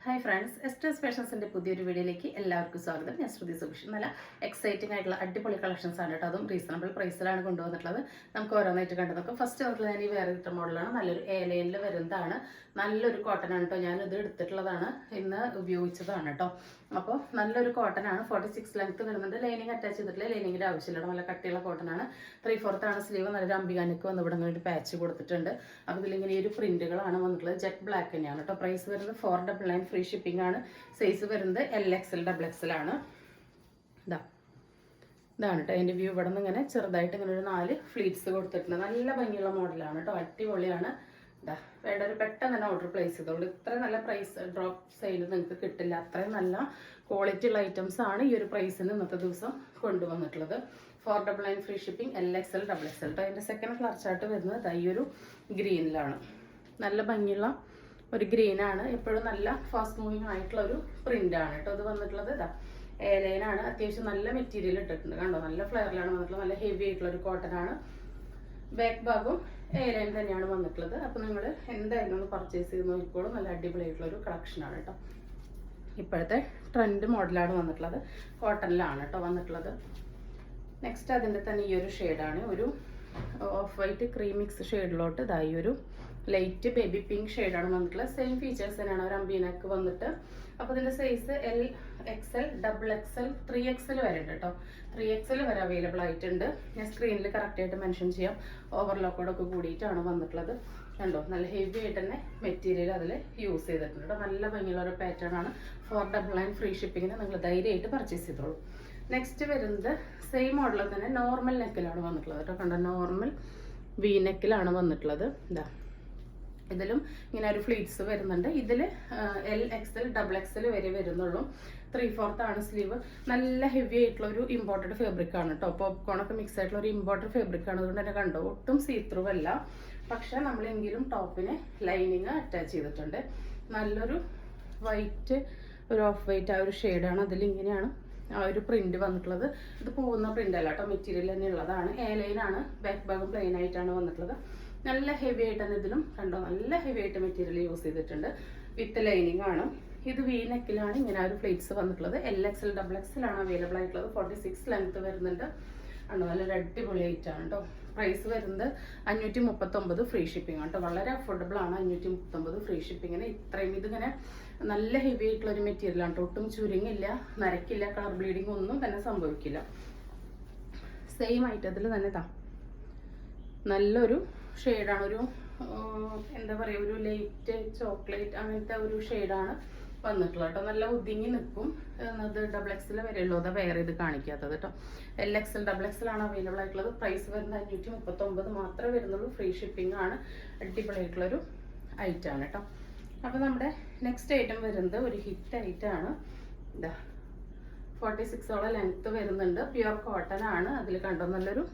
Hi friends, എസ്റ്റേഴ്സ് ഫാഷൻസിൻ്റെ പുതിയൊരു വീഡിയോയിലേക്ക് എല്ലാവർക്കും സ്വാഗതം. ഞാൻ ശ്രുതി സുഭിഷ്. നല്ല എക്സൈറ്റിംഗ് ആയിട്ടുള്ള അടിപൊളി കളക്ഷൻസ് ആണ് കേട്ടോ. അതും റീസണബിൾ പ്രൈസിലാണ് കൊണ്ടുവന്നിട്ടുള്ളത്. നമുക്ക് ഓരോന്നായിട്ട് കണ്ടു നോക്കാം. ഫസ്റ്റ് നമുക്ക് ഞാൻ ഈ വേറെ ഇട്ട മോഡലാണ്. നല്ലൊരു ഏലയിൽ വരുന്നതാണ്. നല്ലൊരു കോട്ടൺ ആണ് കേട്ടോ. ഞാനിത് എടുത്തിട്ടുള്ളതാണ്, ഇന്ന് ഉപയോഗിച്ചതാണ് കേട്ടോ. അപ്പോൾ നല്ലൊരു കോട്ടൺ ആണ്. 46 ലെങ്ത് വരുന്നുണ്ട്. ലൈനിങ് അറ്റാച്ച് ചെയ്തിട്ടില്ല, ലൈനിങ്ങിൻ്റെ ആവശ്യമില്ല. നല്ല കട്ടിയുള്ള കോട്ടൺ ആണ്. 3/4 ആണ് സ്ലീവ്. നല്ലൊരു അംബികാനിക്ക് വന്ന് ഇവിടെ ഒരു പാച്ച് കൊടുത്തിട്ടുണ്ട്. അപ്പോൾ ഇതിലിങ്ങനെ ഒരു പ്രിന്റുകളാണ് വന്നിട്ടുള്ളത്. ജെറ്റ് ബ്ലാക്ക് തന്നെയാണ് കേട്ടോ. പ്രൈസ് വരുന്നത് 499, ഫ്രീ ഷിപ്പിംഗ് ആണ്. സൈസ് വരുന്നത് LXL XXL ആണ്. ഇതാണ് കേട്ടോ അതിൻ്റെ വ്യൂ. ഇവിടെ നിന്ന് ഇങ്ങനെ ചെറുതായിട്ട് ഇങ്ങനെ ഒരു 4 ഫ്ലീറ്റ്സ് കൊടുത്തിട്ടുണ്ട്. നല്ല ഭംഗിയുള്ള മോഡലാണ് കേട്ടോ. അടിപൊളിയാണ്. വേണ്ട ഒരു പെട്ടെന്ന് തന്നെ ഓർഡർ പ്ലേസ് ചെയ്തോളൂ. ഇത്ര നല്ല പ്രൈസ് ഡ്രോപ്പ് സെയിൽ നിങ്ങൾക്ക് കിട്ടില്ല. അത്രയും നല്ല ക്വാളിറ്റി ഉള്ള ഐറ്റംസ് ആണ് ഈ ഒരു പ്രൈസിന് ഇന്നത്തെ ദിവസം കൊണ്ടുവന്നിട്ടുള്ളത്. 499, ഫ്രീ ഷിപ്പിംഗ്, LXL XXL കേട്ടോ. അതിൻ്റെ സെക്കൻഡ് കളർ ചാർട്ട് വരുന്നത് ഈ ഒരു ഗ്രീനിലാണ്. നല്ല ഭംഗിയുള്ള ഒരു ഗ്രീനാണ്. എപ്പോഴും നല്ല ഫാസ്റ്റ് മൂവിങ് ആയിട്ടുള്ള ഒരു പ്രിൻ്റാണ് കേട്ടോ. ഇത് വന്നിട്ടുള്ളത് ഏലൈനാണ്. അത്യാവശ്യം നല്ല മെറ്റീരിയൽ ഇട്ടിട്ടുണ്ട് കണ്ടോ. നല്ല ഫ്ലെയറിലാണ് വന്നിട്ടുള്ളത്. നല്ല ഹെവി ആയിട്ടുള്ള ഒരു കോട്ടൺ ആണ്. ബാക്ക് ഭാഗവും ഏലൈൻ തന്നെയാണ് വന്നിട്ടുള്ളത്. അപ്പോൾ നിങ്ങൾ എന്തായാലും ഒന്ന് പർച്ചേസ് ചെയ്ത് നോക്കിക്കോളൂ. നല്ല അടിപൊളിയായിട്ടുള്ള ഒരു കളക്ഷനാണ് കേട്ടോ. ഇപ്പോഴത്തെ ട്രെൻഡ് മോഡലാണ് വന്നിട്ടുള്ളത്. കോട്ടണിലാണ് കേട്ടോ വന്നിട്ടുള്ളത്. നെക്സ്റ്റ് അതിൻ്റെ തന്നെ ഈ ഒരു ഷെയ്ഡാണ്. ഒരു ഓഫ് വൈറ്റ് ക്രീം മിക്സ് ഷെയ്ഡിലോട്ട് ഇതായി ഒരു ലൈറ്റ് ബേബി പിങ്ക് ഷെയ്ഡാണ് വന്നിട്ടുള്ളത്. സെയിം ഫീച്ചേഴ്സ് തന്നെയാണ്. ഒരു അംബീനക്ക് വന്നിട്ട്. അപ്പോൾ ഇതിൻ്റെ സൈസ് LXL XXL 3XL വരെ ഉണ്ട് കേട്ടോ. 3XL വരെ അവൈലബിൾ ആയിട്ടുണ്ട്. ഞാൻ സ്ക്രീനിൽ കറക്റ്റായിട്ട് മെൻഷൻ ചെയ്യാം. ഓവർലോക്കോടൊക്കെ കൂടിയിട്ടാണ് വന്നിട്ടുള്ളത്. കണ്ടോ നല്ല ഹെവി ആയിട്ട് തന്നെ മെറ്റീരിയൽ അതിൽ യൂസ് ചെയ്തിട്ടുണ്ട് കേട്ടോ. നല്ല ഭംഗിയുള്ള ഒരു പാറ്റേൺ ആണ്. 499, ഫ്രീ ഷിപ്പിങ്ങിന് നിങ്ങൾ ധൈര്യമായിട്ട് പർച്ചേസ് ചെയ്തോളൂ. നെക്സ്റ്റ് വരുന്നത് സെയിം മോഡലിൽ തന്നെ നോർമൽ നെക്കിലാണ് വന്നിട്ടുള്ളത് കേട്ടോ. കണ്ടോ നോർമൽ വി നെക്കിലാണ് വന്നിട്ടുള്ളത്. ഇതിലും ഇങ്ങനെ ഒരു ഫ്ലീറ്റ്സ് വരുന്നുണ്ട്. ഇതിൽ LXL XXL വരെ വരുന്നുള്ളൂ. 3/4 ആണ് സ്ലീവ്. നല്ല ഹെവി ആയിട്ടുള്ള ഒരു ഇമ്പോർട്ടഡ് ഫാബ്രിക് ആണ് കേട്ടോ. പോപ്കോണൊക്കെ മിക്സ് ആയിട്ടുള്ള ഒരു ഇമ്പോർട്ടഡ് ഫാബ്രിക് ആണ്. അതുകൊണ്ട് തന്നെ കണ്ടോ ഒട്ടും സീത്രൂ അല്ല. പക്ഷെ നമ്മളെങ്കിലും ടോപ്പിന് ലൈനിങ് അറ്റാച്ച് ചെയ്തിട്ടുണ്ട്. നല്ലൊരു വൈറ്റ്, ഒരു ഓഫ് വൈറ്റ് ആ ഒരു ഷെയ്ഡാണ്. അതിലിങ്ങനെയാണ് ആ ഒരു പ്രിന്റ് വന്നിട്ടുള്ളത്. ഇത് പോകുന്ന പ്രിന്റ് അല്ല കേട്ടോ. മെറ്റീരിയൽ തന്നെ ഉള്ളതാണ്. ഏലൈനാണ്. ബാക്ക് ഭാഗം പ്ലെയിൻ ആയിട്ടാണ് വന്നിട്ടുള്ളത്. നല്ല ഹെവി ആയിട്ട് തന്നെ ഇതിലും കണ്ടോ നല്ല ഹെവി ആയിട്ട് മെറ്റീരിയൽ യൂസ് ചെയ്തിട്ടുണ്ട്. വിത്ത് ലൈനിങ് ആണ്. ഇത് വി നെക്കിലാണ് ഇങ്ങനെ ഒരു പ്ലേറ്റ്സ് വന്നിട്ടുള്ളത്. LXL XXL ആണ് അവൈലബിൾ ആയിട്ടുള്ളത്. 46 ലെങ്ത് വരുന്നുണ്ട്. ആണ് നല്ലൊരു അടിപൊളി ആയിട്ടാണ് കേട്ടോ. പ്രൈസ് വരുന്നത് 539, ഫ്രീ ഷിപ്പിംഗ് ആണ് കേട്ടോ. വളരെ അഫോർഡബിൾ ആണ്. 539 ഫ്രീ ഷിപ്പിങ്ങിന്. ഇത്രയും ഇതിങ്ങനെ നല്ല ഹെവി ആയിട്ടുള്ള ഒരു മെറ്റീരിയൽ ആണ് കേട്ടോ. ഒട്ടും ചുരുങ്ങില്ല, നരക്കില്ല, കളർ ബ്ലീഡിങ് ഒന്നും തന്നെ സംഭവിക്കില്ല. സെയിം ഐറ്റത്തിൽ തന്നെ നല്ലൊരു ഷെയ്ഡാണ്. ഒരു എന്താ പറയുക, ഒരു ലൈറ്റ് ചോക്ലേറ്റ് അങ്ങനത്തെ ഒരു ഷെയ്ഡാണ് വന്നിട്ടുള്ളത് കേട്ടോ. നല്ല ഒതുങ്ങി നിൽക്കും. അത് XXL വരെയുള്ളൂ. അതാ വേറെ ഇത് കാണിക്കാത്തത് കേട്ടോ. LXL XXL ആണ് അവൈലബിൾ ആയിട്ടുള്ളത്. പ്രൈസ് വരുന്നത് 539 മാത്രമേ വരുന്നുള്ളൂ. ഫ്രീ ഷിപ്പിംഗ് ആണ്. അടിപൊളിയായിട്ടുള്ളൊരു ഐറ്റമാണ് കേട്ടോ. അപ്പോൾ നമ്മുടെ നെക്സ്റ്റ് ഐറ്റം വരുന്നത് ഒരു ഹിറ്റ് ഐറ്റമാണ്. 46 ലെങ്ത്ത് വരുന്നുണ്ട്. പ്യുവർ കോട്ടൺ ആണ്. അതിൽ കണ്ടോ നല്ലൊരു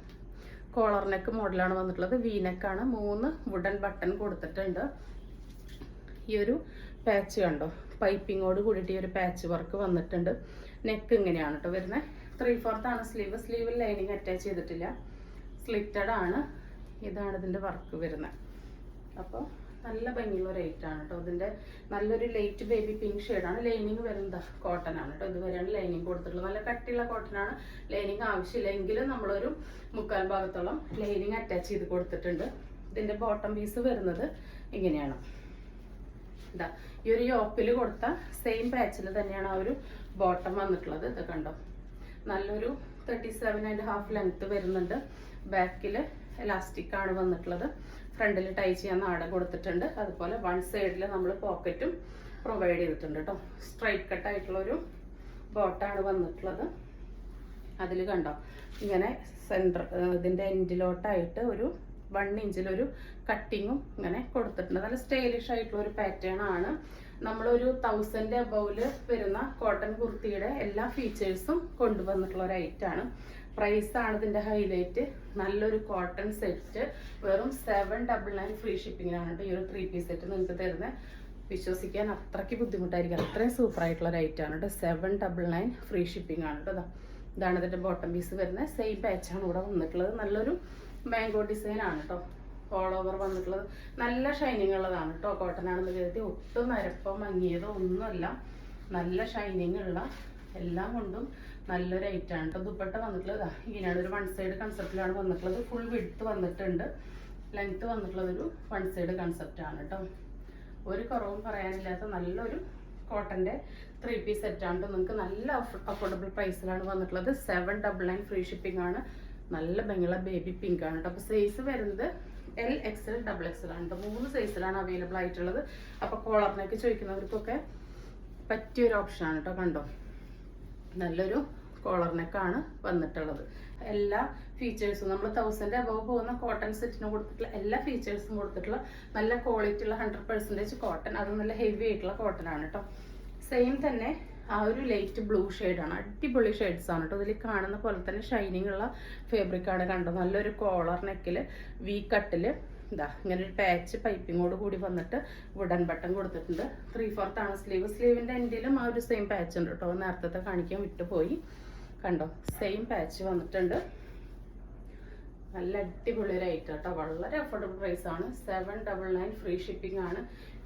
കോളർ നെക്ക് മോഡലാണ് വന്നിട്ടുള്ളത്. വി നെക്കാണ്. 3 വുഡൻ ബട്ടൺ കൊടുത്തിട്ടുണ്ട്. ഈ ഒരു പാച്ച് കണ്ടോ പൈപ്പിങ്ങോട് കൂടിയിട്ട് ഈ ഒരു പാച്ച് വർക്ക് വന്നിട്ടുണ്ട്. നെക്ക് ഇങ്ങനെയാണ് കേട്ടോ വരുന്നത്. 3/4 ആണ് സ്ലീവ്. സ്ലീവിൽ ലൈനിങ് അറ്റാച്ച് ചെയ്തിട്ടില്ല. സ്ലിറ്റഡ് ആണ്. ഇതാണ് ഇതിൻ്റെ വർക്ക് വരുന്നത്. അപ്പോൾ നല്ല ഭംഗിയുള്ള ഒരു ഐറ്റാണ് കേട്ടോ. ഇതിൻ്റെ നല്ലൊരു ലൈറ്റ് ബേബി പിങ്ക് ഷെയ്ഡാണ്. ലൈനിങ് വരുന്നത് കോട്ടൺ ആണ് കേട്ടോ. ഇതുവരെയാണ് ലൈനിങ് കൊടുത്തിട്ടുള്ളത്. നല്ല കട്ടിയുള്ള കോട്ടൺ ആണ്. ലൈനിങ് ആവശ്യമില്ല എങ്കിലും നമ്മളൊരു 3/4 ഭാഗത്തോളം ലൈനിങ് അറ്റാച്ച് ചെയ്ത് കൊടുത്തിട്ടുണ്ട്. ഇതിൻ്റെ ബോട്ടം പീസ് വരുന്നത് ഇങ്ങനെയാണ്. ഈ ഒരു യോപ്പിൽ കൊടുത്ത സെയിം പാച്ചിൽ തന്നെയാണ് ആ ഒരു ബോട്ടം വന്നിട്ടുള്ളത്. ഇത് കണ്ടോ നല്ലൊരു 37.5 ലെങ്ത് വരുന്നുണ്ട്. ബാക്കിൽ എലാസ്റ്റിക് ആണ് വന്നിട്ടുള്ളത്. ഫ്രണ്ടിൽ ടൈ ചെയ്യാൻ നാട കൊടുത്തിട്ടുണ്ട്. അതുപോലെ വൺ സൈഡിൽ നമ്മൾ പോക്കറ്റും പ്രൊവൈഡ് ചെയ്തിട്ടുണ്ട് കേട്ടോ. സ്ട്രൈറ്റ് കട്ട് ആയിട്ടുള്ളൊരു ബോട്ടാണ് വന്നിട്ടുള്ളത്. അതിൽ കണ്ടോ ഇങ്ങനെ സെൻറ്റർ ഇതിൻ്റെ എൻഡിലോട്ടായിട്ട് ഒരു 1 ഇഞ്ചിലൊരു കട്ടിങ്ങും ഇങ്ങനെ കൊടുത്തിട്ടുണ്ട്. നല്ല സ്റ്റൈലിഷ് ആയിട്ടുള്ള ഒരു പാറ്റേൺ ആണ്. നമ്മളൊരു 1000 അബൗവിൽ വരുന്ന കോട്ടൺ കുർത്തിയുടെ എല്ലാ ഫീച്ചേഴ്സും കൊണ്ടുവന്നിട്ടുള്ള ഒരു ഐറ്റാണ്. പ്രൈസാണ് ഇതിൻ്റെ ഹൈലൈറ്റ്. നല്ലൊരു കോട്ടൺ സെറ്റ് വെറും 799 ഫ്രീ ഷിപ്പിങ്ങിനാണ് ഈ ഒരു 3 പീസ് സെറ്റ് നിങ്ങൾക്ക് തരുന്നത്. വിശ്വസിക്കാൻ അത്രയ്ക്ക് ബുദ്ധിമുട്ടായിരിക്കും. അത്രയും സൂപ്പർ ആയിട്ടുള്ള ഒരു ഐറ്റാണ് കേട്ടോ. 799 ഫ്രീ ഷിപ്പിംഗ് ആണ് കേട്ടോ. ഇതാണ് ഇതിൻ്റെ ബോട്ടം പീസ് വരുന്നത്. സെയിം പാച്ചാണ് ഇവിടെ വന്നിട്ടുള്ളത്. നല്ലൊരു മാംഗോ ഡിസൈൻ ആണ് കേട്ടോ. ഓൾ ഓവർ വന്നിട്ടുള്ളത്. നല്ല ഷൈനിങ് ഉള്ളതാണ് കേട്ടോ. കോട്ടൺ ആണെന്ന് കരുതി ഒട്ടും നരപ്പോ മങ്ങിയതോ ഒന്നുമല്ല. നല്ല ഷൈനിങ് ഉള്ള എല്ലാം കൊണ്ടും നല്ലൊരു ഐറ്റാണ് കേട്ടോ. ദുപ്പട്ട വന്നിട്ടുള്ളത് ഇങ്ങനെയാണ്, ഒരു വൺ സൈഡ് കൺസെപ്റ്റിലാണ് വന്നിട്ടുള്ളത്. ഫുൾ വിഡ്ത്ത് വന്നിട്ടുണ്ട്, ലെങ്ത്ത് വന്നിട്ടുള്ളതൊരു വൺ സൈഡ് കൺസെപ്റ്റ് ആണ് കേട്ടോ. ഒരു കുറവും പറയാനില്ലാത്ത നല്ലൊരു കോട്ടൻ്റെ 3 പീസ് സെറ്റാണ് കേട്ടോ. നിങ്ങൾക്ക് നല്ല അഫോർഡബിൾ പ്രൈസിലാണ് വന്നിട്ടുള്ളത്. 799 ഫ്രീ ഷിപ്പിംഗ് ആണ്. നല്ല ഭംഗിയുള്ള ബേബി പിങ്ക് ആണ് കേട്ടോ. അപ്പോൾ സൈസ് വരുന്നത് LXL XXL ആണ് കേട്ടോ. 3 സൈസിലാണ് അവൈലബിൾ ആയിട്ടുള്ളത്. അപ്പോൾ കോളറിനൊക്കെ ചോദിക്കുന്നവർക്കൊക്കെ പറ്റിയൊരു ഓപ്ഷനാണ് കേട്ടോ. കണ്ടോ, നല്ലൊരു കോളർ നെക്കാണ് വന്നിട്ടുള്ളത്. എല്ലാ ഫീച്ചേഴ്സും നമ്മൾ 1000 അബവ് പോകുന്ന കോട്ടൺ സെറ്റിന് കൊടുത്തിട്ടുള്ള എല്ലാ ഫീച്ചേഴ്സും കൊടുത്തിട്ടുള്ള നല്ല ക്വാളിറ്റി ഉള്ള 100% കോട്ടൺ, അത് നല്ല ഹെവി ആയിട്ടുള്ള കോട്ടൺ ആണ് കേട്ടോ. സെയിം തന്നെ ആ ഒരു ലൈറ്റ് ബ്ലൂ ഷെയ്ഡാണ്, അടിപൊളി ഷെയ്ഡ്സ് ആണ് കേട്ടോ. ഇതിൽ കാണുന്ന പോലെ തന്നെ ഷൈനിങ് ഉള്ള ഫാബ്രിക്കാണ് കണ്ടോ. നല്ലൊരു കോളർ നെക്കിൽ വി കട്ടിൽ ഇതാ ഇങ്ങനെ ഒരു പാച്ച് പൈപ്പിങ്ങോട് കൂടി വന്നിട്ട് വുഡൻ ബട്ടൺ കൊടുത്തിട്ടുണ്ട്. 3/4 ആണ് സ്ലീവ്. സ്ലീവിൻ്റെ എൻഡിലും ആ ഒരു സെയിം പാച്ച് ഉണ്ട് കേട്ടോ. നേരത്തെ കാണിക്കാൻ വിട്ടുപോയി. കണ്ടോ, സെയിം പാച്ച് വന്നിട്ടുണ്ട്. നല്ല അടിപൊളി ഒരു ഐറ്റം കേട്ടോ. വളരെ അഫോർഡബിൾ പ്രൈസ് ആണ്. 799 ഫ്രീ ഷിപ്പിംഗ് ആണ്.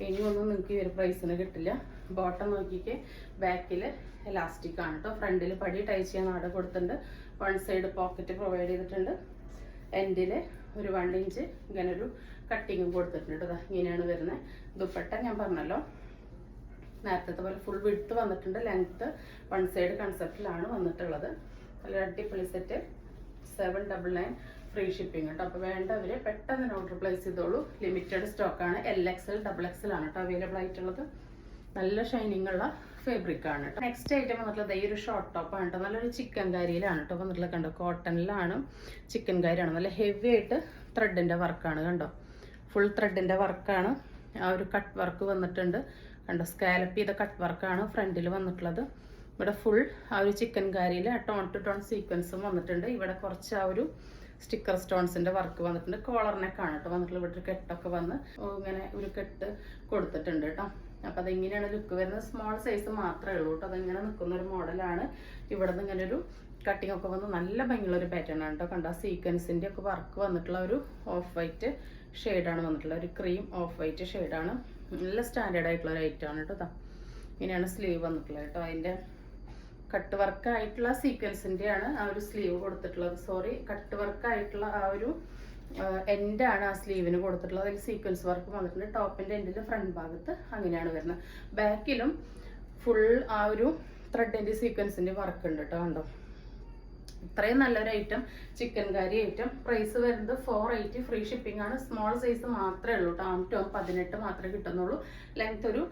ഇനിയൊന്നും നിങ്ങൾക്ക് ഈ ഒരു പ്രൈസിന് കിട്ടില്ല. ബോട്ടം നോക്കിക്കേ, ബാക്കിൽ എലാസ്റ്റിക് ആണ് കേട്ടോ. ഫ്രണ്ടിൽ പടി ടൈ ചെയ്യാൻ നാട് കൊടുത്തിട്ടുണ്ട്. വൺ സൈഡ് പോക്കറ്റ് പ്രൊവൈഡ് ചെയ്തിട്ടുണ്ട്. എൻഡിൽ ഒരു 1 ഇഞ്ച് ഇങ്ങനെ ഒരു കട്ടിങ്ങും കൊടുത്തിട്ടുണ്ട് കേട്ടോ. ഇങ്ങനെയാണ് വരുന്നത്. ദുപ്പട്ട ഞാൻ പറഞ്ഞല്ലോ നേരത്തെ പോലെ ഫുൾ വിഡ്ത്ത് വന്നിട്ടുണ്ട്. ലെങ്ത്ത് വൺ സൈഡ് കൺസെപ്റ്റിലാണ് വന്നിട്ടുള്ളത്. നല്ല അടിപൊളി സെറ്റ്. 799 ഫ്രീ ഷിപ്പിംഗ് കേട്ടോ. അപ്പോൾ വേണ്ടവർ പെട്ടെന്ന് ഓർഡർ പ്ലേസ് ചെയ്തോളൂ. ലിമിറ്റഡ് സ്റ്റോക്കാണ്. LXL XXL ആണ് കേട്ടോ അവൈലബിൾ ആയിട്ടുള്ളത്. നല്ല ഷൈനിങ് ഉള്ള ഫാബ്രിക് ആണ് കേട്ടോ. നെക്സ്റ്റ് ഐറ്റം വന്നിട്ടുള്ളത് ഈ ഒരു ഷോർട്ട് ടോപ്പ് ആണ് കേട്ടോ. നല്ലൊരു ചിക്കൻ കാരിയിലാണ് കേട്ടോ വന്നിട്ടുള്ളത്. കണ്ടോ, കോട്ടണിലാണ്, ചിക്കൻ കാരിയാണ്. നല്ല ഹെവി ആയിട്ട് ത്രെഡിൻ്റെ വർക്കാണ് കണ്ടോ. ഫുൾ ത്രെഡിൻ്റെ വർക്കാണ്. ആ ഒരു കട്ട് വർക്ക് വന്നിട്ടുണ്ട് കണ്ടോ. സ്കാലപ്പ് ചെയ്ത കട്ട് വർക്കാണ് ഫ്രണ്ടിൽ വന്നിട്ടുള്ളത്. ഇവിടെ ഫുൾ ആ ഒരു ചിക്കൻ കാരിയിൽ ടോൺ ടു ടോൺ സീക്വൻസും വന്നിട്ടുണ്ട്. ഇവിടെ കുറച്ച് ആ ഒരു സ്റ്റിക്കർ സ്റ്റോൺസിൻ്റെ വർക്ക് വന്നിട്ടുണ്ട്. കോളറിനൊക്കെയാണ് കേട്ടോ വന്നിട്ടുള്ളത്. ഇവിടെ ഒരു കെട്ടൊക്കെ വന്ന് ഇങ്ങനെ ഒരു കെട്ട് കൊടുത്തിട്ടുണ്ട് കേട്ടോ. അപ്പോൾ അതെങ്ങനെയാണ് ലുക്ക് വരുന്നത്. സ്മോൾ സൈസ് മാത്രമേ ഉള്ളൂ കേട്ടോ. അതിങ്ങനെ നിൽക്കുന്ന ഒരു മോഡലാണ്. ഇവിടെ നിന്ന് ഇങ്ങനെ ഒരു കട്ടിങ് ഒക്കെ വന്ന് നല്ല ഭംഗിയുള്ള ഒരു പാറ്റേൺ ആണ് കേട്ടോ. കണ്ടോ, സീക്വൻസിൻ്റെ ഒക്കെ വർക്ക് വന്നിട്ടുള്ള ഒരു ഓഫ് വൈറ്റ് ഷെയ്ഡാണ് വന്നിട്ടുള്ളത്. ഒരു ക്രീം ഓഫ് വൈറ്റ് ഷെയ്ഡാണ്. നല്ല സ്റ്റാൻഡേർഡ് ആയിട്ടുള്ള ഒരു ഐറ്റം ആണ് കേട്ടോ. ഇങ്ങനെയാണ് സ്ലീവ് വന്നിട്ടുള്ളത് കേട്ടോ. അതിൻ്റെ കട്ട് വർക്ക് ആയിട്ടുള്ള സീക്വൻസിൻ്റെയാണ് ആ ഒരു സ്ലീവ് കൊടുത്തിട്ടുള്ളത്. സോറി, കട്ട് വർക്ക് ആയിട്ടുള്ള ആ ഒരു എൻഡാണ് ആ സ്ലീവിന് കൊടുത്തിട്ടുള്ളത്. അതിൽ സീക്വൻസ് വർക്ക് വന്നിട്ടുണ്ട്. ടോപ്പിൻ്റെ എൻഡിൽ ഫ്രണ്ട് ഭാഗത്ത് അങ്ങനെയാണ് വരുന്നത്. ബാക്കിലും ഫുൾ ആ ഒരു ത്രെഡിൻ്റെ സീക്വൻസിൻ്റെ വർക്ക് ഉണ്ട് കേട്ടോ. കണ്ടോ, ഇത്രയും നല്ലൊരു item, chicken curry item. Price വരുന്നത് 480 ഫ്രീ ഷിപ്പിംഗ് ആണ്. സ്മോൾ സൈസ് മാത്രമേ ഉള്ളൂ കേട്ടോ. 18 മാത്രമേ കിട്ടുന്നുള്ളൂ. ലെങ്ത് ഒരു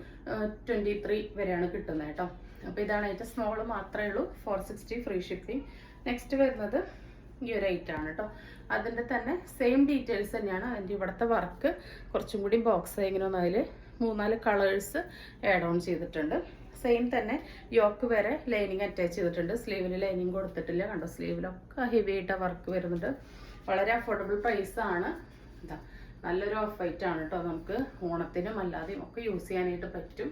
23 വരെയാണ് കിട്ടുന്നത് കേട്ടോ. അപ്പോൾ ഇതാണ് ഐറ്റം. സ്മോൾ മാത്രമേ ഉള്ളൂ. 460 ഫ്രീ ഷിപ്പിംഗ്. നെക്സ്റ്റ് വരുന്നത് ഈ ഒരു ഐറ്റം ആണ് കേട്ടോ. അതിൻ്റെ തന്നെ സെയിം ഡീറ്റെയിൽസ് തന്നെയാണ്. അതിൻ്റെ ഇവിടുത്തെ വർക്ക് കുറച്ചും കൂടി ബോക്സ് ഇങ്ങനെ ഒന്ന് അതിൽ 3-4 കളേഴ്സ് ആഡ് ഓൺ ചെയ്തിട്ടുണ്ട്. സെയിം തന്നെ യോക്ക് വരെ ലൈനിങ് അറ്റാച്ച് ചെയ്തിട്ടുണ്ട്. സ്ലീവിൽ ലൈനിങ് കൊടുത്തിട്ടില്ല കണ്ടോ. സ്ലീവിലൊക്കെ ഹെവി ആയിട്ട് വർക്ക് വരുന്നുണ്ട്. വളരെ അഫോർഡബിൾ പ്രൈസാണ്. ഇതാ നല്ലൊരു ഓഫ് വൈറ്റ് ആണ് കേട്ടോ. നമുക്ക് ഓണത്തിനും അല്ലാതെയും ഒക്കെ യൂസ് ചെയ്യാനായിട്ട് പറ്റും.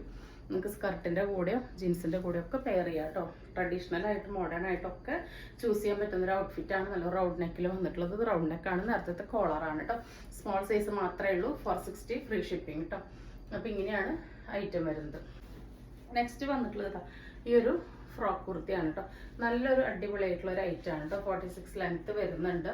നമുക്ക് സ്കർട്ടിൻ്റെ കൂടെയോ ജീൻസിൻ്റെ കൂടെയോ ഒക്കെ പെയർ ചെയ്യാം കേട്ടോ. ട്രഡീഷണൽ ആയിട്ട് മോഡേൺ ആയിട്ടൊക്കെ ചൂസ് ചെയ്യാൻ പറ്റുന്ന ഒരു ഔട്ട്ഫിറ്റാണ്. നല്ല റൗണ്ട് നെക്കിൽ വന്നിട്ടുള്ളത്. ഇത് റൗണ്ട് നെക്കാണ്. നേരത്തെ കോളറാണ് കേട്ടോ. സ്മോൾ സൈസ് മാത്രമേ ഉള്ളൂ. 460 ഫ്രീ ഷിപ്പിംഗ് കേട്ടോ. അപ്പോൾ ഇങ്ങനെയാണ് ഐറ്റം വരുന്നത്. നെക്സ്റ്റ് വന്നിട്ടുള്ളത് ഈ ഒരു ഫ്രോക്ക് കുർത്തിയാണ് കേട്ടോ. നല്ലൊരു അടിപൊളിയായിട്ടുള്ള ഒരു ഐറ്റം ആണ് കേട്ടോ. 46 ലെങ്ത്ത് വരുന്നുണ്ട്.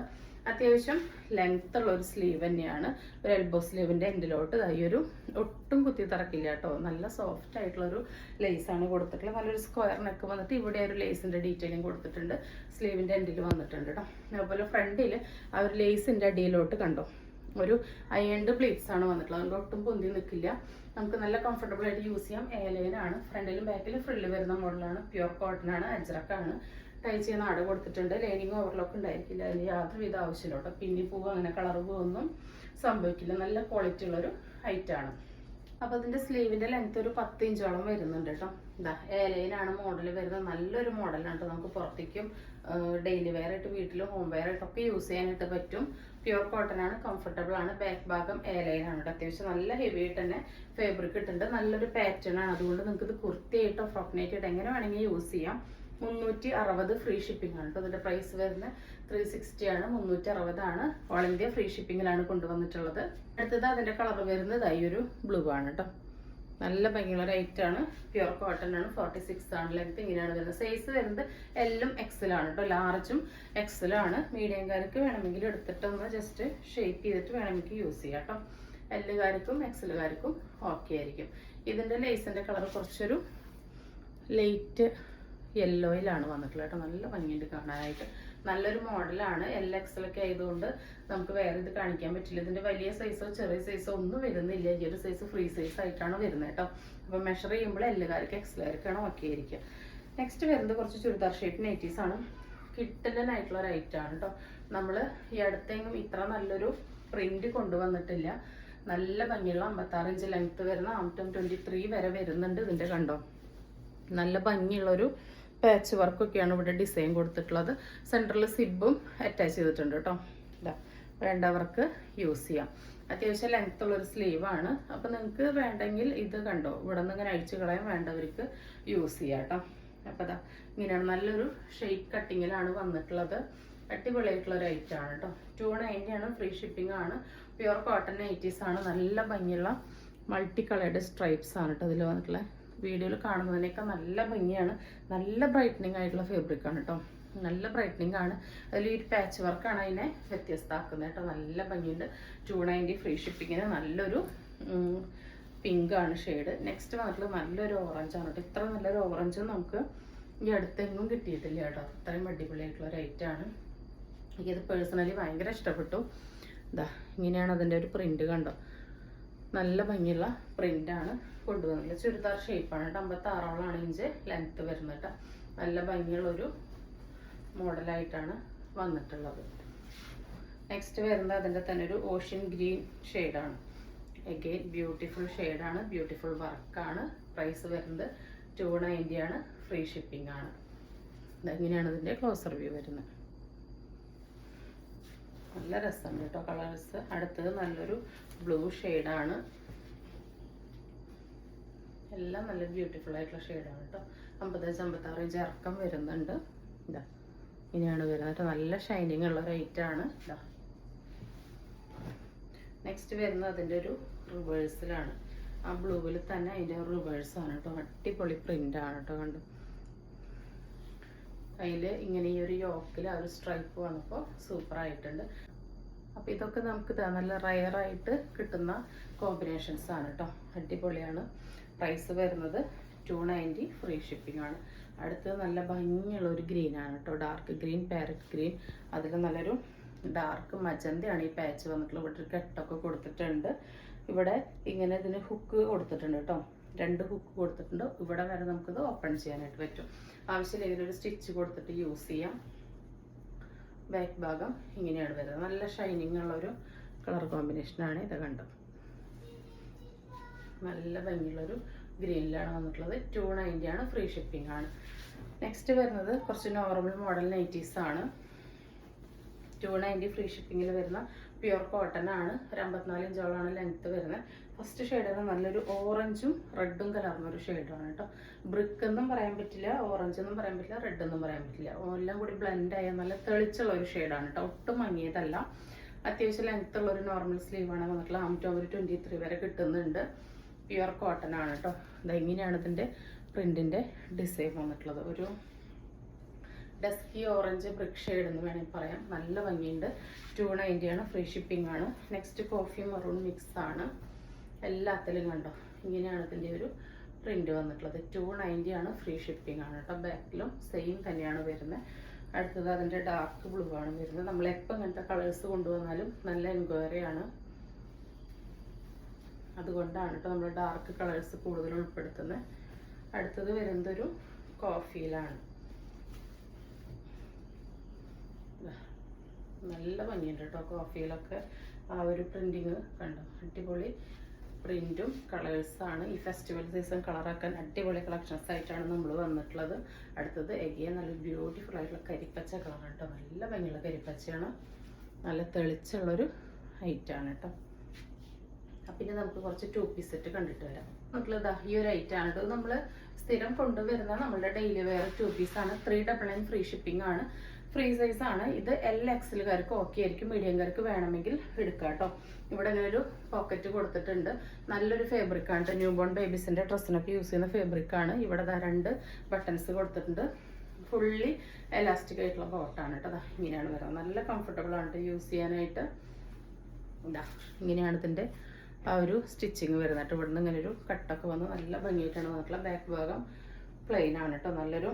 അത്യാവശ്യം ലെങ്ത്ത് ഉള്ള ഒരു സ്ലീവ് തന്നെയാണ്. ഒരു എൽബോ സ്ലീവിൻ്റെ എൻഡിലോട്ട് ഈ ഒരു ഒട്ടും കുത്തി തറക്കില്ല കേട്ടോ. നല്ല സോഫ്റ്റ് ആയിട്ടുള്ളൊരു ലേസാണ് കൊടുത്തിട്ടുള്ളത്. നല്ലൊരു സ്ക്വയർ നെക്ക് വന്നിട്ട് ഇവിടെ ഒരു ലേസിൻ്റെ ഡീറ്റെയിലിംഗ് കൊടുത്തിട്ടുണ്ട്. സ്ലീവിൻ്റെ എൻഡിൽ വന്നിട്ടുണ്ട് കേട്ടോ. അതുപോലെ ഫ്രണ്ടിൽ ആ ഒരു ലേസിൻ്റെ അടിയിലോട്ട് കണ്ടോ ഒരു അയൺഡ് പ്ലീറ്റ്സ് ആണ് വന്നിട്ടുള്ളത്. അതുകൊണ്ട് ഒട്ടും പൊന്തി നിൽക്കില്ല. നമുക്ക് നല്ല കംഫർട്ടബിൾ ആയിട്ട് യൂസ് ചെയ്യാം. എയർലൈനാണ്. ഫ്രണ്ടിലും ബാക്കിലും ഫ്രില്ല് വരുന്ന മോഡലാണ്. പ്യുവർ കോട്ടൺ ആണ്. അജ്രക്കാണ്. ടൈ ചെയ്യുന്ന നാട് കൊടുത്തിട്ടുണ്ട്. ലൈനിങ് ഓവർലോക്ക് ഉണ്ടായിരിക്കില്ല. അതിന് യാതൊരുവിധ ആവശ്യമില്ല കേട്ടോ. പിന്നി പോവുക അങ്ങനെ കളർ പോവൊന്നും സംഭവിക്കില്ല. നല്ല ക്വാളിറ്റി ഉള്ളൊരു ഐറ്റമാണ്. അപ്പോൾ അതിൻ്റെ സ്ലീവിൻ്റെ ലെങ്ത് ഒരു 10 ഇഞ്ചോളം വരുന്നുണ്ട് കേട്ടോ. ഇതാ എയർലൈനാണ് മോഡൽ വരുന്നത്. നല്ലൊരു മോഡലാണ് കേട്ടോ. നമുക്ക് പുറത്തേക്കും ഡെയിലി വെയർ ആയിട്ട് വീട്ടിലും ഹോം വെയർ ആയിട്ടൊക്കെ യൂസ് ചെയ്യാനായിട്ട് പറ്റും. പ്യുവർ കോട്ടൺ ആണ്. കംഫർട്ടബിൾ ആണ്. ബാക്ക് ഭാഗം എയർലൈനാണ് കേട്ടോ. അത്യാവശ്യം നല്ല ഹെവി ആയിട്ട് തന്നെ ഫാബ്രിക് ഇട്ടുണ്ട്. നല്ലൊരു പാറ്റേൺ ആണ്. അതുകൊണ്ട് നിങ്ങൾക്ക് ഇത് കുർത്തിയായിട്ടോ ഫ്രോക്ക് നൈറ്റ് ആയിട്ട് എങ്ങനെ വേണമെങ്കിൽ യൂസ് ചെയ്യാം. 360 ഫ്രീ ഷിപ്പിംഗ് ആണ് കേട്ടോ. ഇതിൻ്റെ പ്രൈസ് വരുന്നത് 360 ആണ്, 360 ആണ്. ഓൾ ഇന്ത്യ ഫ്രീ ഷിപ്പിങ്ങിലാണ് കൊണ്ടുവന്നിട്ടുള്ളത്. അടുത്തത് അതിൻ്റെ കളർ വരുന്നത് ഈ ഒരു ബ്ലൂ ആണ് കേട്ടോ. നല്ല ഭംഗിയുള്ള റേറ്റാണ്. പ്യുർ കോട്ടൺ ആണ്. 46 ആണ് ലെങ്ത്. ഇങ്ങനെയാണ് വരുന്നത്. സൈസ് വരുന്നത് എല്ലും എക്സലാണ് കേട്ടോ. ലാർജും എക്സലാണ്. മീഡിയംകാർക്ക് വേണമെങ്കിൽ എടുത്തിട്ടൊന്ന് ജസ്റ്റ് ഷേപ്പ് ചെയ്തിട്ട് വേണമെങ്കിൽ യൂസ് ചെയ്യാം കേട്ടോ. എല്ലുകാർക്കും എക്സലുകാർക്കും ഓക്കെ ആയിരിക്കും. ഇതിൻ്റെ ലേസിൻ്റെ കളർ കുറച്ചൊരു ലൈറ്റ് യെല്ലോയിലാണ് വന്നിട്ടുള്ളത് കേട്ടോ. നല്ല ഭംഗിയുണ്ട് കാണാനായിട്ട്. നല്ലൊരു മോഡലാണ്. LXL ഒക്കെ ആയതുകൊണ്ട് നമുക്ക് വേറെ ഇത് കാണിക്കാൻ പറ്റില്ല. ഇതിൻ്റെ വലിയ സൈസോ ചെറിയ സൈസോ ഒന്നും വരുന്നില്ല. ഈ ഒരു സൈസ് ഫ്രീ സൈസ് ആയിട്ടാണ് വരുന്നത് കേട്ടോ. അപ്പോൾ മെഷർ ചെയ്യുമ്പോൾ എല്ലുകാർക്ക് എക്സലുകാർക്കാണ് ഓക്കെ ആയിരിക്കുക. നെക്സ്റ്റ് വരുന്നത് കുറച്ച് ചുരിദാർ ഷേപ്പ് നൈറ്റീസ് ആണ്. കിട്ടലനായിട്ടുള്ള ഒരു ഐറ്റമാണ് കേട്ടോ. നമ്മൾ ഈ അടുത്തെങ്കിലും ഇത്ര നല്ലൊരു പ്രിന്റ് കൊണ്ടുവന്നിട്ടില്ല. നല്ല ഭംഗിയുള്ള 56 ഇഞ്ച് ലെങ്ത് വരുന്ന ആംറ്റം 23 വരെ വരുന്നുണ്ട്. ഇതിൻ്റെ കണ്ടോ, നല്ല ഭംഗിയുള്ളൊരു പാച്ച് വർക്കൊക്കെയാണ് ഇവിടെ ഡിസൈൻ കൊടുത്തിട്ടുള്ളത്. സെൻട്രൽ സിബും അറ്റാച്ച് ചെയ്തിട്ടുണ്ട് കേട്ടോ. ഇതാ വേണ്ടവർക്ക് യൂസ് ചെയ്യാം. അത്യാവശ്യം ലെങ്ത് ഉള്ളൊരു സ്ലീവാണ്. അപ്പോൾ നിങ്ങൾക്ക് വേണ്ടെങ്കിൽ ഇത് കണ്ടോ, ഇവിടെ നിന്ന് ഇങ്ങനെ അഴിച്ചു കളയാൻ വേണ്ടവർക്ക് യൂസ് ചെയ്യാം കേട്ടോ. അപ്പോൾ അതാ ഇങ്ങനെയാണ് നല്ലൊരു ഷെയ്പ്പ് കട്ടിങ്ങിലാണ് വന്നിട്ടുള്ളത്. അടിപൊളിയായിട്ടുള്ള ഒരു ഐറ്റം ആണ് കേട്ടോ. 290 ആണ്. ഫ്രീ ഷിപ്പിംഗ് ആണ്. പ്യുർ കോട്ടൺ നൈറ്റീസ് ആണ്. നല്ല ഭംഗിയുള്ള മൾട്ടി കളേർഡ് സ്ട്രൈപ്സ് ആണ് കേട്ടോ ഇതിൽ വന്നിട്ടുള്ളത്. വീഡിയോയിൽ കാണുന്നതിനേക്കാൾ നല്ല ഭംഗിയാണ്. നല്ല ബ്രൈറ്റനിങ് ആയിട്ടുള്ള ഫാബ്രിക് ആണ് കേട്ടോ. നല്ല ബ്രൈറ്റനിങ് ആണ്. അതിൽ ഈ പാച്ച് വർക്കാണ് അതിനെ വ്യത്യസ്തമാക്കുന്നത് കേട്ടോ. നല്ല ഭംഗിയുണ്ട്. 290 ഫ്രീ ഷിപ്പിങ്ങിന്. നല്ലൊരു പിങ്ക് ആണ് ഷെയ്ഡ്. നെക്സ്റ്റ് വന്നിട്ടുള്ളത് നല്ലൊരു ഓറഞ്ച് ആണ് കേട്ടോ. ഇത്ര നല്ലൊരു ഓറഞ്ച് നമുക്ക് ഈ അടുത്തെങ്ങും കിട്ടിയിട്ടില്ല കേട്ടോ. അത്രയും അടിപൊളിയായിട്ടുള്ള ഒരു ഐറ്റം ആണ്. എനിക്കത് പേഴ്സണലി ഭയങ്കര ഇഷ്ടപ്പെട്ടു. ഇതാ ഇങ്ങനെയാണ് അതിൻ്റെ ഒരു പ്രിന്റ് കണ്ടോ. നല്ല ഭംഗിയുള്ള പ്രിന്റാണ് കൊണ്ടുവന്നത്. ചുരിദാർ ഷേപ്പാണ് കേട്ടോ. 56 ഇഞ്ച് ലെങ്ത് വരുന്നത് കേട്ടോ. നല്ല ഭംഗിയുള്ളൊരു മോഡലായിട്ടാണ് വന്നിട്ടുള്ളത്. നെക്സ്റ്റ് വരുന്നത് അതിൻ്റെ തന്നെ ഒരു ഓഷ്യൻ ഗ്രീൻ ഷെയ്ഡാണ്. എഗെയിൻ ബ്യൂട്ടിഫുൾ ഷെയ്ഡാണ്. ബ്യൂട്ടിഫുൾ വർക്കാണ്. പ്രൈസ് വരുന്നത് 290 ആണ്. ഫ്രീ ഷിപ്പിംഗ് ആണ്. ഇങ്ങനെയാണ് ഇതിൻ്റെ ക്ലോസർ വ്യൂ വരുന്നത്. നല്ല രസമുണ്ട് കേട്ടോ കളേഴ്സ്. അടുത്തത് നല്ലൊരു ബ്ലൂ ഷെയ്ഡാണ്. എല്ലാം നല്ല ബ്യൂട്ടിഫുൾ ആയിട്ടുള്ള ഷെയ്ഡാണ് കേട്ടോ. 55-56 ഇഞ്ച് ഇറക്കം വരുന്നുണ്ട്. ഇതാ ഇങ്ങനെയാണ് വരുന്നത്. നല്ല ഷൈനിങ് ഉള്ള റേറ്റാണ്. ഇതാ നെക്സ്റ്റ് വരുന്നത് അതിൻ്റെ ഒരു റിവേഴ്സിലാണ്. ആ ബ്ലൂവിൽ തന്നെ അതിൻ്റെ റിവേഴ്സാണ് കേട്ടോ. അടിപൊളി പ്രിൻ്റാണ് കേട്ടോ. കണ്ടു അതിൽ ഇങ്ങനെ ഈ ഒരു യോക്കിൽ ആ ഒരു സ്ട്രൈപ്പ് വന്നപ്പോൾ സൂപ്പറായിട്ടുണ്ട്. അപ്പോൾ ഇതൊക്കെ നമുക്ക് നല്ല റയറായിട്ട് കിട്ടുന്ന കോമ്പിനേഷൻസ് ആണ് കേട്ടോ. അടിപൊളിയാണ്. പ്രൈസ് വരുന്നത് 290 ഫ്രീ ഷിപ്പിംഗ് ആണ്. അടുത്തത് നല്ല ഭംഗിയുള്ള ഒരു ഗ്രീനാണ് കേട്ടോ. Dark green, parrot green. അതിൽ നല്ലൊരു ഡാർക്ക് മജന്തയാണ് ഈ പാച്ച് വന്നിട്ടുള്ളത്. ഇവിടെ ഒരു കെട്ടൊക്കെ കൊടുത്തിട്ടുണ്ട്. ഇവിടെ ഇങ്ങനെ ഇതിന് ഹുക്ക് കൊടുത്തിട്ടുണ്ട് കേട്ടോ. 2 ഹുക്ക് കൊടുത്തിട്ടുണ്ട്. ഇവിടെ വരെ നമുക്കിത് ഓപ്പൺ ചെയ്യാനായിട്ട് പറ്റും. ആവശ്യമില്ലെങ്കിൽ ഒരു സ്റ്റിച്ച് കൊടുത്തിട്ട് യൂസ് ചെയ്യാം. ബാക്ക് ഭാഗം ഇങ്ങനെയാണ് വരുന്നത്. നല്ല ഷൈനിങ് ഉള്ളൊരു കളർ കോമ്പിനേഷനാണ്. ഇത് കണ്ടത് നല്ല ഭംഗിയുള്ളൊരു ഗ്രീനിലാണ് വന്നിട്ടുള്ളത്. 290 ആണ്. ഫ്രീ ഷിപ്പിംഗ് ആണ്. നെക്സ്റ്റ് വരുന്നത് കുറച്ച് നോർമൽ മോഡൽ നൈറ്റീസ് ആണ്. 290 ഫ്രീ ഷിപ്പിങ്ങിൽ വരുന്ന പ്യുർ കോട്ടൺ ആണ്. ഒരു 54 ഇഞ്ചോളാണ് ലെങ്ത് വരുന്നത്. ഫസ്റ്റ് ഷെയ്ഡ് നല്ലൊരു ഓറഞ്ചും റെഡും കലർന്നൊരു ഷെയ്ഡാണ് കേട്ടോ. ബ്രിക്ക് എന്നും പറയാൻ പറ്റില്ല, ഓറഞ്ച് എന്നും പറയാൻ പറ്റില്ല, റെഡ് എന്നും പറയാൻ പറ്റില്ല. എല്ലാം കൂടി ബ്ലെൻഡ് ആയ നല്ല തെളിച്ചുള്ള ഒരു ഷെയ്ഡാണ് കേട്ടോ. ഒട്ടും മങ്ങിയതല്ല. അത്യാവശ്യം ലെങ്ത് ഉള്ള ഒരു നോർമൽ സ്ലീവാണ് വന്നിട്ടുള്ള. ആംറ്റോവർ 23 വരെ കിട്ടുന്നുണ്ട്. പ്യുർ കോട്ടൺ ആണ് കേട്ടോ. ഇതെങ്ങനെയാണ് ഇതിൻ്റെ പ്രിന്റിൻ്റെ ഡിസൈൻ വന്നിട്ടുള്ളത്. ഒരു ഡസ്കി ഓറഞ്ച് ബ്രിക്ക് ഷെയ്ഡ് എന്ന് വേണമെങ്കിൽ പറയാം. നല്ല ഭംഗിയുണ്ട്. 290 ആണ്. ഫ്രീ ഷിപ്പിംഗ് ആണ്. നെക്സ്റ്റ് കോഫി മറൂൺ മിക്സ് ആണ്. എല്ലാത്തിലും കണ്ടോ ഇങ്ങനെയാണ് ഇതിൻ്റെ ഒരു പ്രിന്റ് വന്നിട്ടുള്ളത്. 290 ആണ്. ഫ്രീ ഷിപ്പിംഗ് ആണ് കേട്ടോ. ബാക്കിലും സെയിം തന്നെയാണ് വരുന്നത്. അടുത്തത് അതിൻ്റെ ഡാർക്ക് ബ്ലൂ ആണ് വരുന്നത്. നമ്മൾ എപ്പോൾ ഇങ്ങനത്തെ കളേഴ്സ് കൊണ്ടുവന്നാലും നല്ല എൻക്വയറി ആണ്. അതുകൊണ്ടാണ് കേട്ടോ നമ്മൾ ഡാർക്ക് കളേഴ്സ് കൂടുതൽ ഉൾപ്പെടുത്തുന്നത്. അടുത്തത് വരുന്നത് ഒരു കോഫിയിലാണ്. നല്ല ഭംഗിയുണ്ട് കേട്ടോ കോഫിയിലൊക്കെ. ആ ഒരു പ്രിന്റിങ് കണ്ടോ. അടിപൊളി പ്രിന്റും കളേഴ്സാണ്. ഈ ഫെസ്റ്റിവൽ സീസൺ കളറാക്കാൻ അടിപൊളി കളക്ഷൻസ് ആയിട്ടാണ് നമ്മൾ വന്നിട്ടുള്ളത്. അടുത്തത് എഗെയിൻ നല്ല ബ്യൂട്ടിഫുൾ ആയിട്ടുള്ള കരിപ്പച്ച കളറാണ് കേട്ടോ. നല്ല ഭംഗിയുള്ള കരിപ്പച്ചയാണ്. നല്ല തെളിച്ചുള്ളൊരു ഐറ്റാണ് കേട്ടോ. പിന്നെ നമുക്ക് കുറച്ച് 2 പീസ് സെറ്റ് കണ്ടിട്ട് വരാം. നമുക്കുള്ളത് ഈ ഒരു ഐറ്റാണ് കേട്ടോ. നമ്മൾ സ്ഥിരം കൊണ്ടുവരുന്ന നമ്മുടെ ഡെയിലി വെയർ 2 പീസാണ്. 399 ഫ്രീ ഷിപ്പിംഗ് ആണ്. ഫ്രീ സൈസ് ആണ്. ഇത് LXLകാർക്ക് ഓക്കെ ആയിരിക്കും. മീഡിയംകാർക്ക് വേണമെങ്കിൽ എടുക്കാം കേട്ടോ. ഇവിടെ ഇങ്ങനെ ഒരു പോക്കറ്റ് കൊടുത്തിട്ടുണ്ട്. നല്ലൊരു ഫാബ്രിക് ആണ്. ന്യൂ ബോൺ ബേബീസിന്റെ ഡ്രസ്സിനൊക്കെ യൂസ് ചെയ്യുന്ന ഫാബ്രിക് ആണ്. ഇവിടെ 2 ബട്ടൺസ് കൊടുത്തിട്ടുണ്ട്. ഫുള്ളി എലാസ്റ്റിക് ആയിട്ടുള്ള കോട്ടാണ് കേട്ടോ. ഇങ്ങനെയാണ് വരുന്നത്. നല്ല കംഫർട്ടബിൾ ആണ് യൂസ് ചെയ്യാനായിട്ട്. ഇങ്ങനെയാണ് ഇതിൻ്റെ ആ ഒരു സ്റ്റിച്ചിങ് വരുന്നത്. ഇവിടെ നിന്ന് ഇങ്ങനെ ഒരു കട്ടൊക്കെ വന്ന് നല്ല ഭംഗിയായിട്ടാണ് വന്നിട്ടുള്ള. ബാക്ക് ഭാഗം പ്ലെയിൻ ആണ് കേട്ടോ. നല്ലൊരു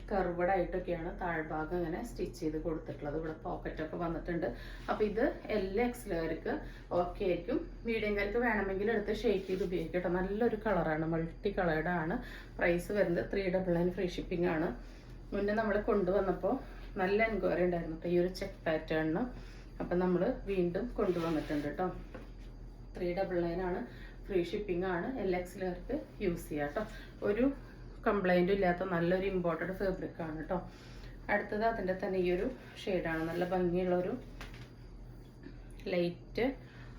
കർവഡ് ആയിട്ടൊക്കെയാണ് താഴ്ഭാഗം ഇങ്ങനെ സ്റ്റിച്ച് ചെയ്ത് കൊടുത്തിട്ടുള്ളത്. ഇവിടെ പോക്കറ്റൊക്കെ വന്നിട്ടുണ്ട്. അപ്പോൾ ഇത് LXLകാർക്ക് ഓക്കെ ആയിരിക്കും. മീഡിയംകാർക്ക് വേണമെങ്കിൽ എടുത്ത് ഷേപ്പ് ചെയ്ത് ഉപയോഗിക്കാം കേട്ടോ. നല്ലൊരു കളറാണ്, മൾട്ടി കളേർഡാണ്. പ്രൈസ് വരുന്നത് 399 ഫ്രീ ഷിപ്പിംഗ് ആണ്. മുന്നേ നമ്മൾ കൊണ്ടുവന്നപ്പോൾ നല്ല എൻക്വയറി ഉണ്ടായിരുന്നു കേട്ടോ ഈ ഒരു ചെക്ക് പാറ്റേണിന്. അപ്പം നമ്മൾ വീണ്ടും കൊണ്ടുവന്നിട്ടുണ്ട് കേട്ടോ. 399 ആണ്. ഫ്രീ ഷിപ്പിംഗ് ആണ്. LXLകാർക്ക് യൂസ് ചെയ്യാം കേട്ടോ. ഒരു കംപ്ലൈൻറ്റും ഇല്ലാത്ത നല്ലൊരു ഇമ്പോർട്ടഡ് ഫാബ്രിക് ആണ് കേട്ടോ. അടുത്തത് അതിൻ്റെ തന്നെ ഈ ഒരു ഷെയ്ഡാണ്. നല്ല ഭംഗിയുള്ളൊരു ലൈറ്റ്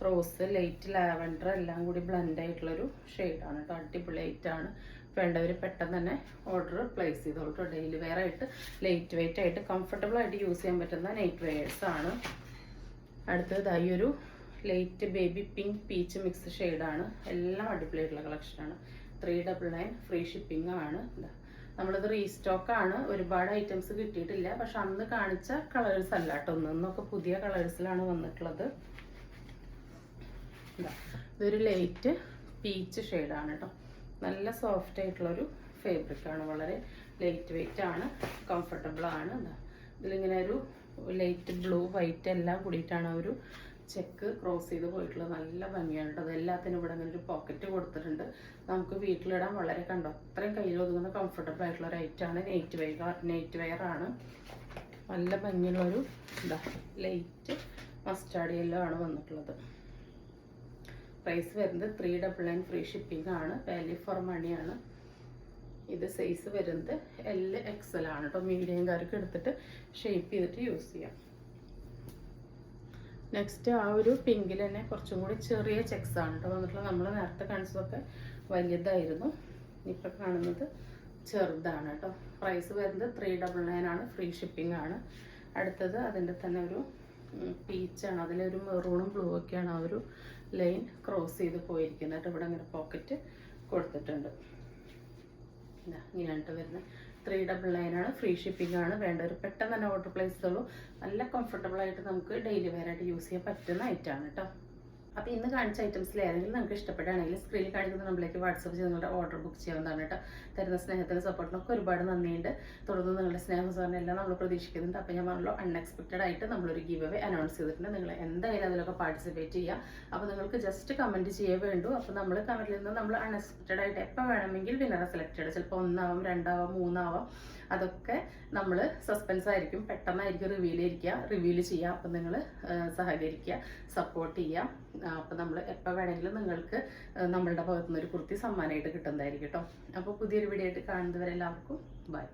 റോസ്, ലൈറ്റ് ലാവൻഡർ എല്ലാം കൂടി ബ്ലെൻഡ് ആയിട്ടുള്ളൊരു ഷെയ്ഡാണ് കേട്ടോ. അടിപൊളിയായിട്ടാണ്. വേണ്ടവർ പെട്ടെന്ന് തന്നെ ഓർഡർ പ്ലേസ് ചെയ്തോളൂ. ഡെയിലി വെയർ ആയിട്ട് ലൈറ്റ് വെയിറ്റ് ആയിട്ട് കംഫർട്ടബിൾ ആയിട്ട് യൂസ് ചെയ്യാൻ പറ്റുന്ന നൈറ്റ് വെയേഴ്സ് ആണ്. അടുത്തത് ഈ ഒരു light baby pink peach mix ഷെയ്ഡാണ്. എല്ലാം അടിപൊളിയായിട്ടുള്ള കളക്ഷനാണ്. 399 ഫ്രീ ഷിപ്പിംഗ് ആണ്. നമ്മളിത് റീസ്റ്റോക്ക് ആണ്. ഒരുപാട് ഐറ്റംസ് കിട്ടിയിട്ടില്ല. പക്ഷെ അന്ന് കാണിച്ച കളേഴ്സ് അല്ല കേട്ടോ. ഒന്നൊക്കെ പുതിയ കളേഴ്സിലാണ് വന്നിട്ടുള്ളത്. ഇതൊരു ലൈറ്റ് പീച്ച് ഷെയ്ഡാണ് കേട്ടോ. നല്ല സോഫ്റ്റ് ആയിട്ടുള്ളൊരു ഫാബ്രിക് ആണ്. വളരെ ലൈറ്റ് വെയിറ്റ് ആണ്, കംഫർട്ടബിൾ ആണ്. ഇതിലിങ്ങനെ ഒരു ലൈറ്റ് ബ്ലൂ വൈറ്റ് എല്ലാം കൂടിയിട്ടാണ് ഒരു ചെക്ക് ക്രോസ് ചെയ്ത് പോയിട്ടുള്ളത്. നല്ല ഭംഗിയാണ് കേട്ടോ. അതെല്ലാത്തിനും ഇവിടെ ഇങ്ങനെ ഒരു പോക്കറ്റ് കൊടുത്തിട്ടുണ്ട്. നമുക്ക് വീട്ടിലിടാൻ വളരെ കണ്ടോ അത്രയും കയ്യിൽ ഒതുങ്ങുന്ന കംഫർട്ടബിൾ ആയിട്ടുള്ള ഒരു ഐറ്റാണ്. നൈറ്റ് വെയർ ആണ്. നല്ല ഭംഗിയുള്ളൊരു ലൈറ്റ് മസ്റ്റാർഡ് യെല്ലോ ആണ് വന്നിട്ടുള്ളത്. പ്രൈസ് വരുന്നത് 399 ഫ്രീ ഷിപ്പിംഗ് ആണ്. വാല്യൂ ഫോർ മണി ആണ്. ഇത് സൈസ് വരുന്നത് LXL ആണ് കേട്ടോ. മീഡിയംകാർക്ക് എടുത്തിട്ട് ഷേപ്പ് ചെയ്തിട്ട് യൂസ് ചെയ്യാം. നെക്സ്റ്റ് ആ ഒരു പിങ്കിൽ തന്നെ കുറച്ചും കൂടി ചെറിയ ചെക്സ് ആണ് കേട്ടോ വന്നിട്ടുള്ളത്. നമ്മൾ നേരത്തെ കാണിച്ചതൊക്കെ വലുതായിരുന്നു. ഇപ്പം കാണുന്നത് ചെറുതാണ് കേട്ടോ. പ്രൈസ് വരുന്നത് 399 ആണ്. ഫ്രീ ഷിപ്പിംഗ് ആണ്. അടുത്തത് അതിൻ്റെ തന്നെ ഒരു പീച്ചാണ്. അതിലൊരു മെറൂണും ബ്ലൂ ഒക്കെയാണ് ആ ഒരു ലൈൻ ക്രോസ് ചെയ്ത് പോയിരിക്കുന്നത്. ഇവിടെ ഇങ്ങനെ പോക്കറ്റ് കൊടുത്തിട്ടുണ്ട്. ഇങ്ങനെയാണ് വരുന്നത്. 399 ആണ്. ഫ്രീ ഷിപ്പിംഗ് ആണ്. വേണ്ടവർ പെട്ടെന്ന് തന്നെ ഓർഡർ പ്ലേസ് ചെയ്തോളൂ. നല്ല കംഫർട്ടബിൾ ആയിട്ട് നമുക്ക് ഡെയിലി വെയർ ആയിട്ട് യൂസ് ചെയ്യാൻ പറ്റുന്ന ഐറ്റമാണ് കേട്ടോ. അപ്പോൾ ഇന്ന് കാണിച്ച ഐറ്റംസിൽ ഏതെങ്കിലും നിങ്ങൾക്ക് ഇഷ്ടപ്പെടുകയാണെങ്കിൽ സ്ക്രീനിൽ കാണിക്കുന്ന നമ്മളിലേക്ക് വാട്സപ്പ് ചെയ്ത് നിങ്ങളുടെ ഓർഡർ ബുക്ക് ചെയ്യാവുന്നതാണ് കേട്ടോ. തരുന്ന സ്നേഹത്തിന് സപ്പോർട്ടിനൊക്കെ ഒരുപാട് നന്ദിയുണ്ട്. തുടർന്ന് നിങ്ങളുടെ സ്നേഹം എല്ലാം നമ്മൾ പ്രതീക്ഷിക്കുന്നുണ്ട്. അപ്പോൾ ഞാൻ പറഞ്ഞല്ലോ അൺഎക്സ്പെക്റ്റഡ് ആയിട്ട് നമ്മളൊരു ഗിവ് അവേ അനൗൺസ് ചെയ്തിട്ടുണ്ട്. നിങ്ങൾ എന്തായാലും അതിലൊക്കെ പാർട്ടിസിപ്പേറ്റ് ചെയ്യുക. അപ്പോൾ നിങ്ങൾക്ക് ജസ്റ്റ് കമൻറ്റ് ചെയ്യേ വേണ്ടൂ. അപ്പോൾ നമ്മൾ കമൻറ്റിൽ നിന്ന് നമ്മൾ അൺഎക്സ്പെക്റ്റഡ് ആയിട്ട് എപ്പോൾ വേണമെങ്കിൽ വിന്നറെ സെലക്ട് ചെയ്യണം. ചിലപ്പോൾ 1 ആവാം, 2 ആവാം, 3 ആവാം. അതൊക്കെ നമ്മൾ സസ്പെൻസ് ആയിരിക്കും. പെട്ടെന്നായിരിക്കും റിവീൽ ചെയ്യുക. അപ്പം നിങ്ങൾ സഹകരിക്കുക, സപ്പോർട്ട് ചെയ്യുക. അപ്പം നമ്മൾ എപ്പോൾ വേണമെങ്കിലും നിങ്ങൾക്ക് നമ്മളുടെ ഭാഗത്തുനിന്ന് ഒരു കുർത്തി സമ്മാനമായിട്ട് കിട്ടുന്നതായിരിക്കും കേട്ടോ. അപ്പോൾ പുതിയൊരു വീഡിയോ ആയിട്ട് കാണുന്നവരെല്ലാവർക്കും ബൈ.